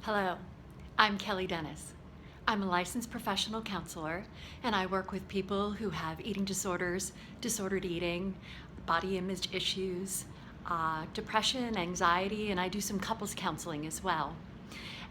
Hello, I'm Kelly Dennis. I'm a licensed professional counselor, and I work with people who have eating disorders, disordered eating, body image issues, depression, anxiety, and I do some couples counseling as well.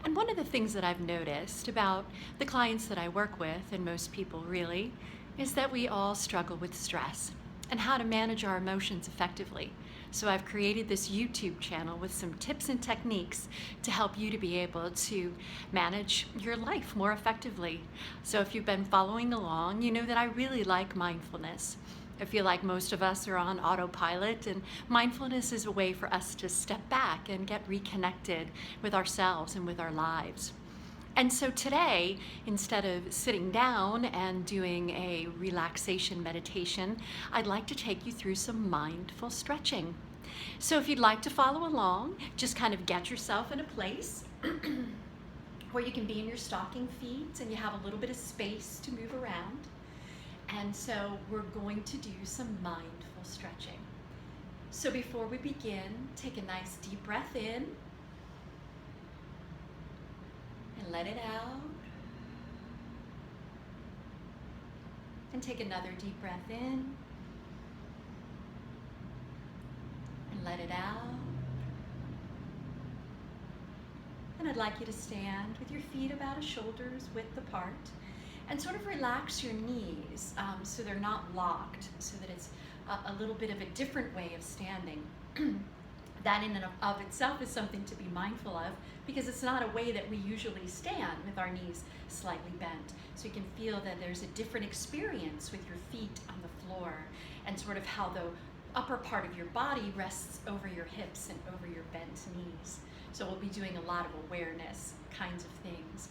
And one of the things that I've noticed about the clients that I work with, and most people really, is that we all struggle with stress and how to manage our emotions effectively. So I've created this YouTube channel with some tips and techniques to help you to be able to manage your life more effectively. So if you've been following along, you know that I really like mindfulness. I feel like most of us are on autopilot, and mindfulness is a way for us to step back and get reconnected with ourselves and with our lives. And so today, instead of sitting down and doing a relaxation meditation, I'd like to take you through some mindful stretching. So if you'd like to follow along, just kind of get yourself in a place where you can be in your stocking feet and you have a little bit of space to move around. And so we're going to do some mindful stretching. So before we begin, take a nice deep breath in and let it out. And take another deep breath in and let it out. And I'd like you to stand with your feet about a shoulder's width apart and sort of relax your knees so they're not locked, so that it's a little bit of a different way of standing. That in and of itself is something to be mindful of, because it's not a way that we usually stand with our knees slightly bent. So you can feel that there's a different experience with your feet on the floor and sort of how the upper part of your body rests over your hips and over your bent knees. So we'll be doing a lot of awareness kinds of things.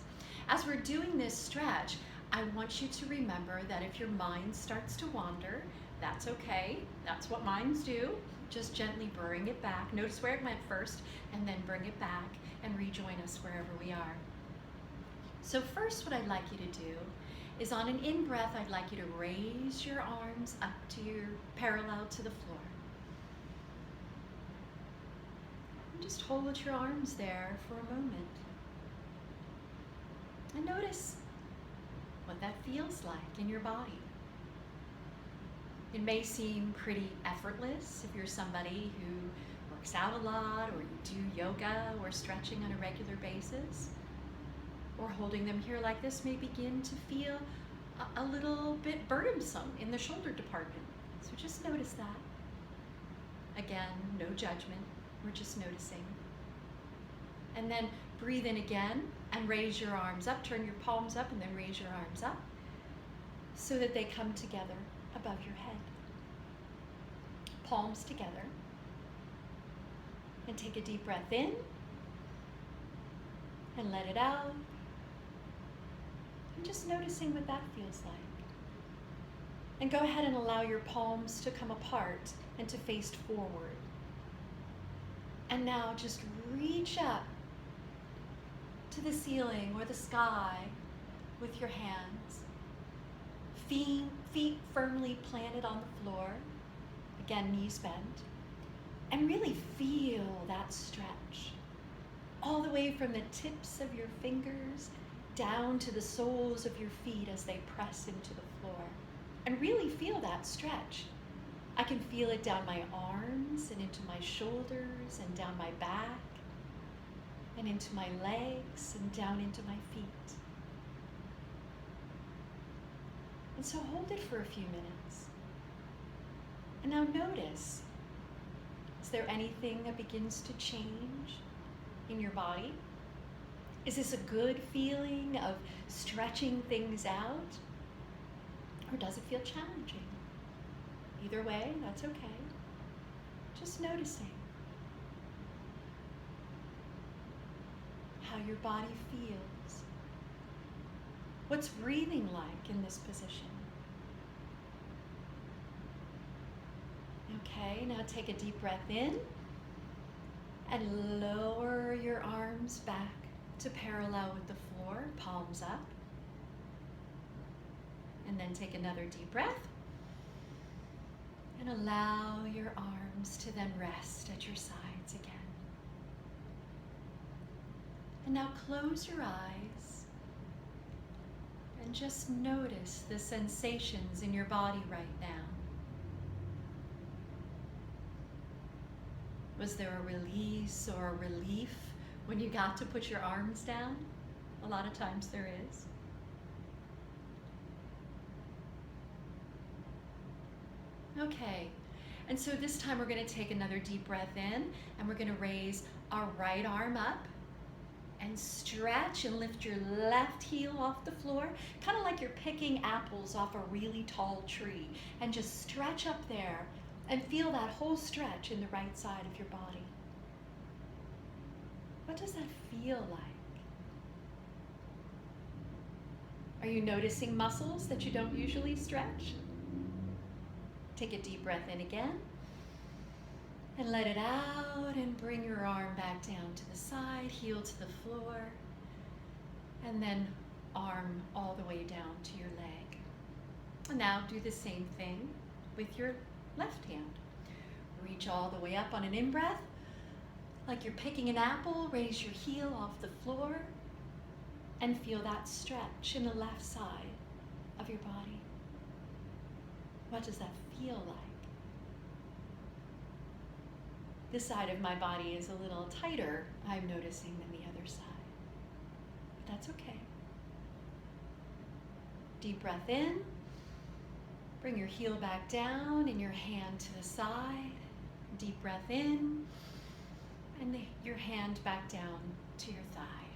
As we're doing this stretch, I want you to remember that if your mind starts to wander, that's okay. That's what minds do. Just gently bring it back. Notice where it went first, and then bring it back and rejoin us wherever we are. So first, what I'd like you to do is, on an in-breath, I'd like you to raise your arms up to your parallel to the floor. And just hold your arms there for a moment. And notice what that feels like in your body. It may seem pretty effortless if you're somebody who works out a lot, or you do yoga or stretching on a regular basis. Or holding them here like this may begin to feel a little bit burdensome in the shoulder department. So just notice that. Again, no judgment, we're just noticing. And then breathe in again and raise your arms up, turn your palms up and then raise your arms up so that they come together above your head. Palms together. And take a deep breath in and let it out. And just noticing what that feels like. And go ahead and allow your palms to come apart and to face forward. And now just reach up to the ceiling or the sky with your hands. Feet firmly planted on the floor. Again, knees bent. And really feel that stretch. All the way from the tips of your fingers down to the soles of your feet as they press into the floor. And really feel that stretch. I can feel it down my arms and into my shoulders and down my back and into my legs and down into my feet. And so hold it for a few minutes. And now notice, is there anything that begins to change in your body? Is this a good feeling of stretching things out? Or does it feel challenging? Either way, that's okay. Just noticing how your body feels. What's breathing like in this position? Okay, now take a deep breath in and lower your arms back to parallel with the floor, palms up. And then take another deep breath and allow your arms to then rest at your sides again. And now close your eyes and just notice the sensations in your body right now. Was there a release or a relief when you got to put your arms down? A lot of times there is. Okay, and so this time we're going to take another deep breath in, and we're going to raise our right arm up and stretch and lift your left heel off the floor, kind of like you're picking apples off a really tall tree, and just stretch up there and feel that whole stretch in the right side of your body. What does that feel like? Are you noticing muscles that you don't usually stretch? Take a deep breath in again and let it out, and bring your arm back down to the side, heel to the floor, and then arm all the way down to your leg. And now do the same thing with your left hand. Reach all the way up on an in-breath, like you're picking an apple. Raise your heel off the floor and feel that stretch in the left side of your body. What does that feel like? This side of my body is a little tighter, I'm noticing, than the other side. But that's okay. Deep breath in. Bring your heel back down and your hand to the side. Deep breath in. And your hand back down to your thigh.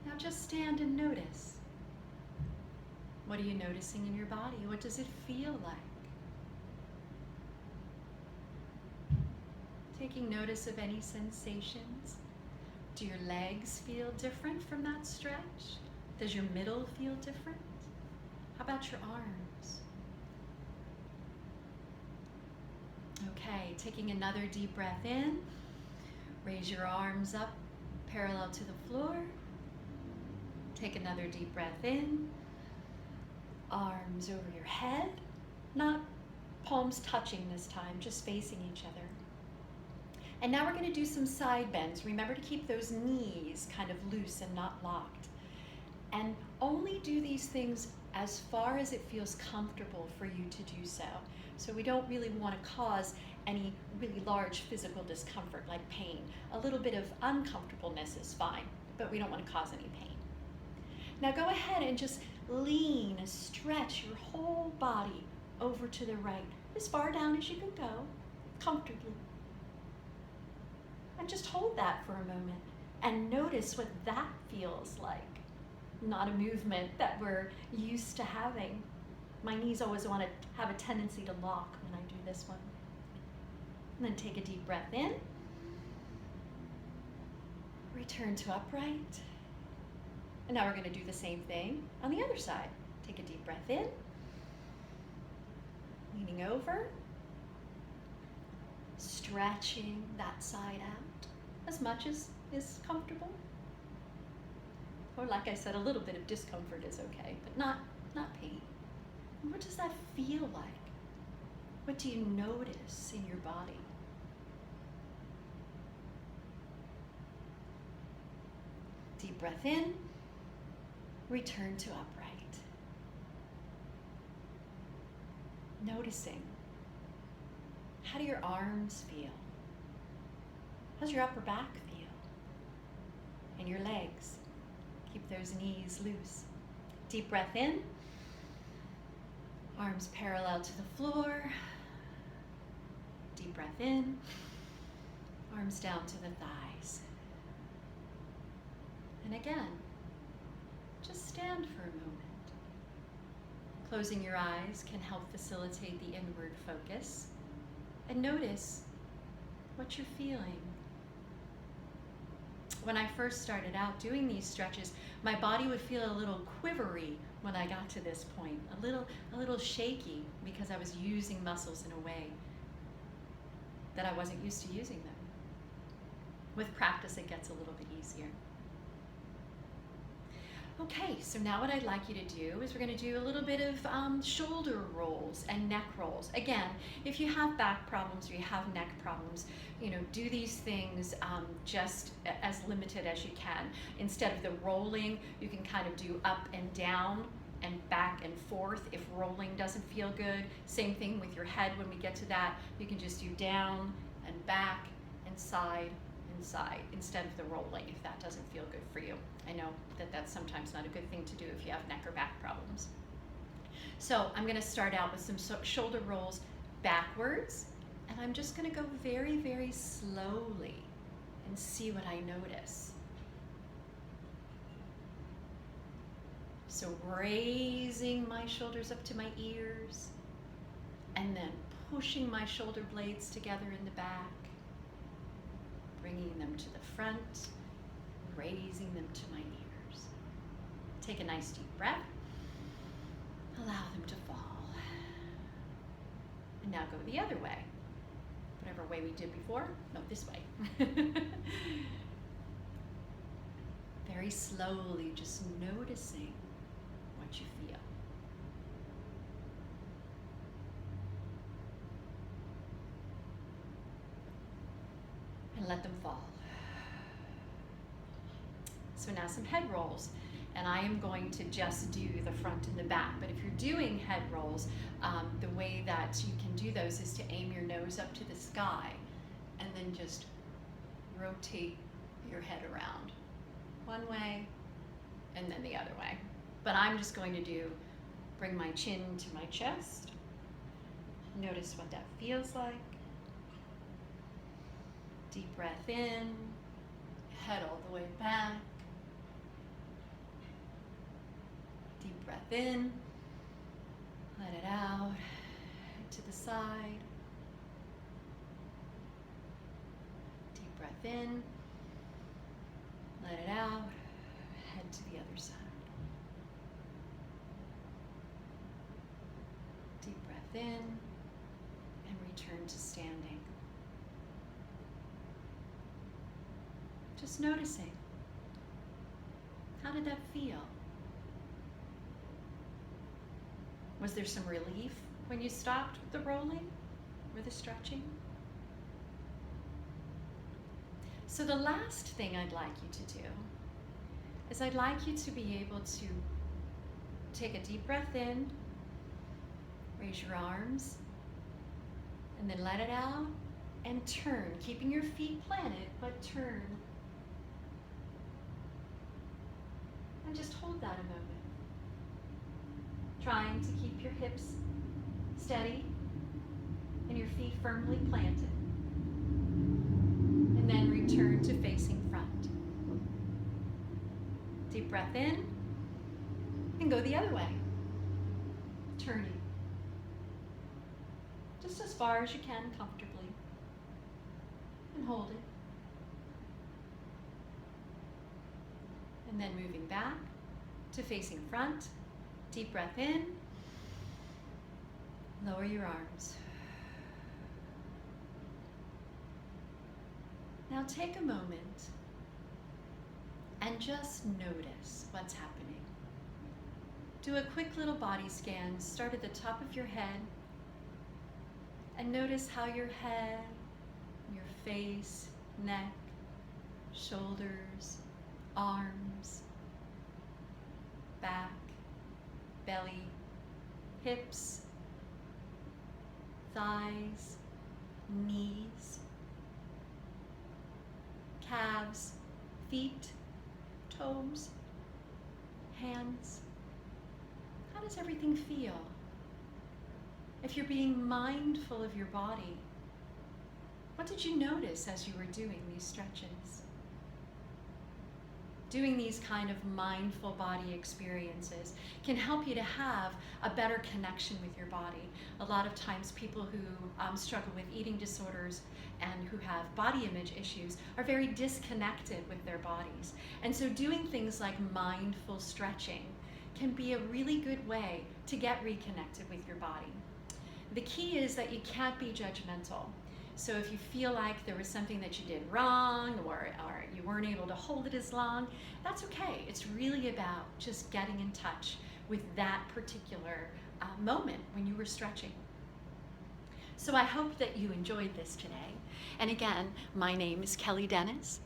Now just stand and notice. What are you noticing in your body? What does it feel like? Taking notice of any sensations. Do your legs feel different from that stretch? Does your middle feel different? How about your arms? Okay, taking another deep breath in. Raise your arms up parallel to the floor. Take another deep breath in. Arms over your head. Not palms touching this time, just facing each other. And now we're going to do some side bends. Remember to keep those knees kind of loose and not locked. And only do these things as far as it feels comfortable for you to do so. So we don't really want to cause any really large physical discomfort like pain. A little bit of uncomfortableness is fine, but we don't want to cause any pain. Now go ahead and just lean, stretch your whole body over to the right, as far down as you can go, comfortably. And just hold that for a moment and notice what that feels like. Not a movement that we're used to having. My knees always want to have a tendency to lock when I do this one. And then take a deep breath in. Return to upright. And now we're going to do the same thing on the other side. Take a deep breath in. Leaning over. Stretching that side out as much as is comfortable. Or like I said, a little bit of discomfort is okay, but not pain. And what does that feel like? What do you notice in your body? Deep breath in. Return to upright. Noticing. How do your arms feel? How's your upper back feel? And your legs? Keep those knees loose. Deep breath in. Arms parallel to the floor. Deep breath in. Arms down to the thighs. And again, just stand for a moment. Closing your eyes can help facilitate the inward focus. And notice what you're feeling. When I first started out doing these stretches, my body would feel a little quivery when I got to this point, a little shaky, because I was using muscles in a way that I wasn't used to using them. With practice, it gets a little bit easier. Okay, so now what I'd like you to do is we're going to do a little bit of shoulder rolls and neck rolls. Again, if you have back problems or you have neck problems, do these things just as limited as you can. Instead of the rolling, you can kind of do up and down and back and forth if rolling doesn't feel good. Same thing with your head. When we get to that, you can just do down and back and side and side instead of the rolling if that doesn't feel good for you. I know that that's sometimes not a good thing to do if you have neck or back problems. So I'm going to start out with some shoulder rolls backwards, and I'm just going to go very, very slowly and see what I notice. So raising my shoulders up to my ears, and then pushing my shoulder blades together in the back, bringing them to the front, raising them to my ears. Take a nice deep breath. Allow them to fall. And now go the other way. Whatever way we did before. No, this way. Very slowly, just noticing what you feel. And let them fall. So now some head rolls, and I am going to just do the front and the back. But if you're doing head rolls, the way that you can do those is to aim your nose up to the sky and then just rotate your head around one way and then the other way. But I'm just going to bring my chin to my chest. Notice what that feels like. Deep breath in, head all the way back. Deep breath in, let it out, to the side. Deep breath in, let it out, head to the other side. Deep breath in, and return to standing. Just noticing. How did that feel? Was there some relief when you stopped with the rolling or the stretching? So the last thing I'd like you to do is I'd like you to be able to take a deep breath in, raise your arms, and then let it out and turn, keeping your feet planted, but turn. And just hold that a moment. Trying to keep your hips steady and your feet firmly planted. And then return to facing front. Deep breath in and go the other way. Turning. Just as far as you can comfortably. And hold it. And then moving back to facing front. Deep breath in. Lower your arms. Now take a moment and just notice what's happening. Do a quick little body scan. Start at the top of your head and notice how your head, your face, neck, shoulders, arms, back, belly, hips, thighs, knees, calves, feet, toes, hands. How does everything feel? If you're being mindful of your body, what did you notice as you were doing these stretches? Doing these kind of mindful body experiences can help you to have a better connection with your body. A lot of times people who struggle with eating disorders and who have body image issues are very disconnected with their bodies. And so doing things like mindful stretching can be a really good way to get reconnected with your body. The key is that you can't be judgmental. So if you feel like there was something that you did wrong, or you weren't able to hold it as long, that's okay. It's really about just getting in touch with that particular moment when you were stretching. So I hope that you enjoyed this today. And again, my name is Kelly Dennis.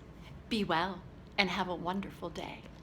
Be well and have a wonderful day.